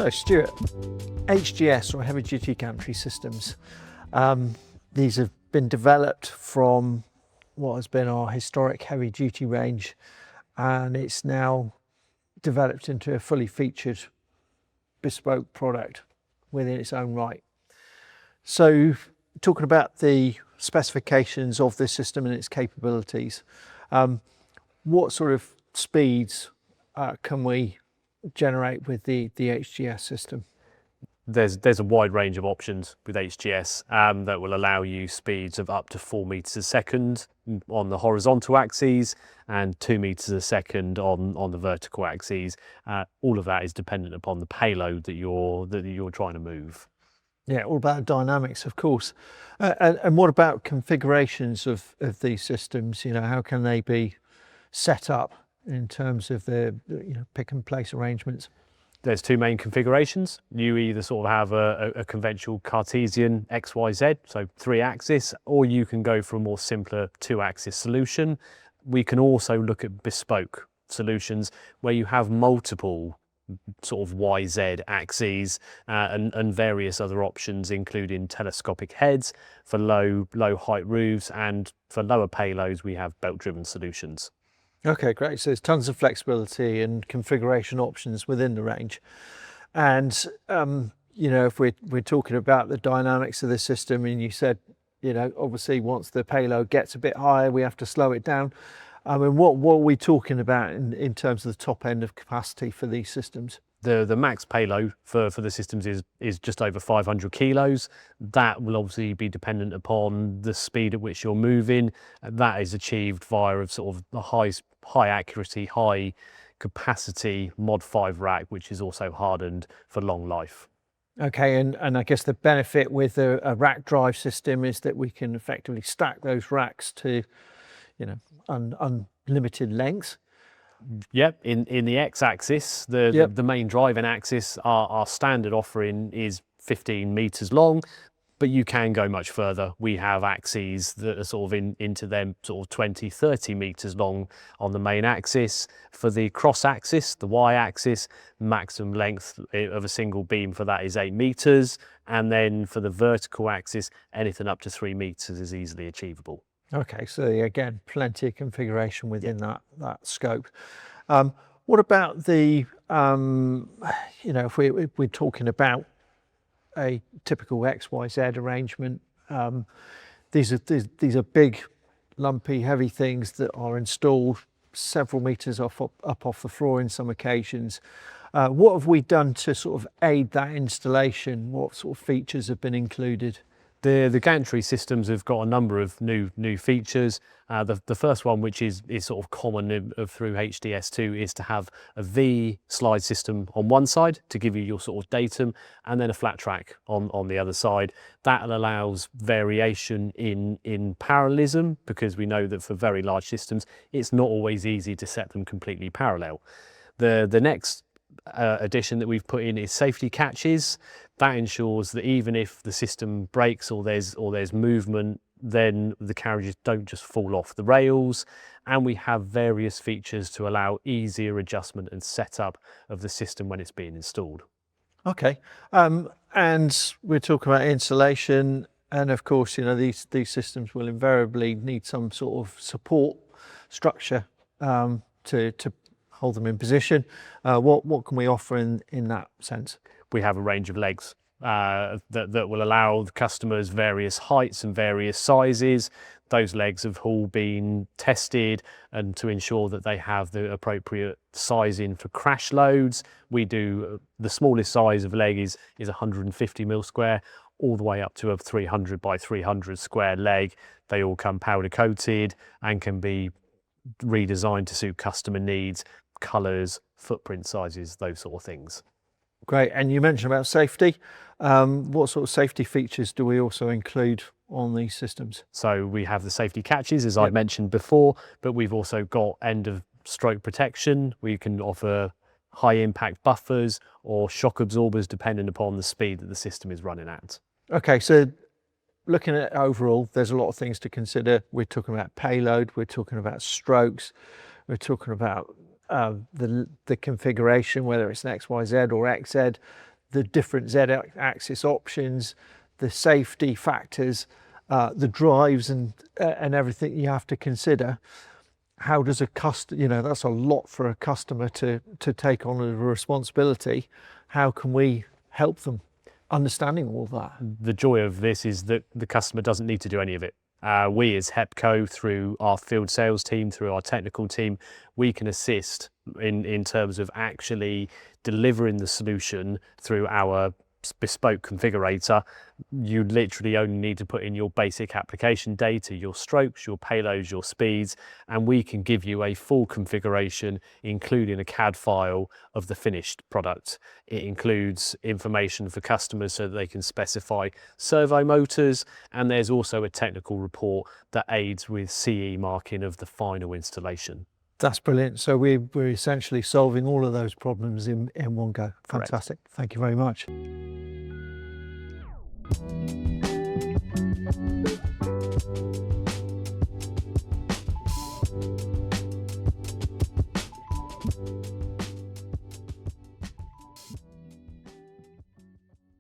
So Stuart, HGS or heavy duty gantry systems, these have been developed from what has been our historic heavy duty range, and it's now developed into a fully featured bespoke product within its own right. So talking about the specifications of this system and its capabilities, what sort of speeds can we generate with the HGS system? There's a wide range of options with HGS that will allow you speeds of up to 4 meters a second on the horizontal axes and 2 meters a second on the vertical axes. All of that is dependent upon the payload that you're trying to move. Yeah, all about dynamics, of course. And what about configurations of these systems? You know, how can they be set up in terms of the pick and place arrangements? There's two main configurations. You either sort of have a conventional Cartesian XYZ, so 3-axis, or you can go for a more simpler 2-axis solution. We can also look at bespoke solutions where you have multiple sort of YZ axes and various other options, including telescopic heads for low height roofs, and for lower payloads we have belt driven solutions. Okay, great. So there's tons of flexibility and configuration options within the range. And, if we're talking about the dynamics of the system, and you said, obviously once the payload gets a bit higher, we have to slow it down. I mean, what are we talking about in terms of the top end of capacity for these systems? The max payload for the systems is just over 500 kilos. That will obviously be dependent upon the speed at which you're moving. That is achieved via a sort of a high accuracy, high capacity Mod 5 rack, which is also hardened for long life. Okay, and I guess the benefit with a rack drive system is that we can effectively stack those racks to, unlimited lengths. Yep, in the x-axis, the main driving axis, our standard offering is 15 meters long, but you can go much further. We have axes that are sort of into them sort of 20, 30 meters long on the main axis. For the cross axis, the y-axis, maximum length of a single beam for that is 8 meters. And then for the vertical axis, anything up to 3 meters is easily achievable. Okay, so again, plenty of configuration within that scope. What about the, if we're talking about a typical XYZ arrangement, these are big, lumpy, heavy things that are installed several meters up off the floor in some occasions. What have we done to sort of aid that installation? What sort of features have been included? The Gantry systems have got a number of new features. The first one, which is sort of common through HDS2, is to have a V slide system on one side to give you your sort of datum, and then a flat track on the other side. That allows variation in parallelism, because we know that for very large systems, it's not always easy to set them completely parallel. The next addition that we've put in is safety catches. That ensures that even if the system breaks or there's movement, then the carriages don't just fall off the rails. And we have various features to allow easier adjustment and setup of the system when it's being installed. Okay, and we're talking about insulation, and of course, these systems will invariably need some sort of support structure to hold them in position. What can we offer in that sense? We have a range of legs that will allow the customers various heights and various sizes. Those legs have all been tested, and to ensure that they have the appropriate sizing for crash loads. We do the smallest size of leg is 150 mil square, all the way up to a 300 by 300 square leg. They all come powder coated and can be redesigned to suit customer needs, colours, footprint sizes, those sort of things. Great. And you mentioned about safety. What sort of safety features do we also include on these systems? So we have the safety catches, as I mentioned before, but we've also got end of stroke protection. We can offer high impact buffers or shock absorbers depending upon the speed that the system is running at. Okay, so looking at overall, there's a lot of things to consider. We're talking about payload, we're talking about strokes, we're talking about the configuration, whether it's an XYZ or XZ, the different Z-axis options, the safety factors, the drives and everything you have to consider. How does a customer, that's a lot for a customer to take on as a responsibility. How can we help them understanding all that? The joy of this is that the customer doesn't need to do any of it. We as Hepco, through our field sales team, through our technical team, we can assist in terms of actually delivering the solution through our bespoke configurator. You literally only need to put in your basic application data, your strokes, your payloads, your speeds, and we can give you a full configuration, including a CAD file of the finished product. It includes information for customers so that they can specify servo motors, and there's also a technical report that aids with CE marking of the final installation. That's brilliant. So we're essentially solving all of those problems in one go. Fantastic. Correct. Thank you very much.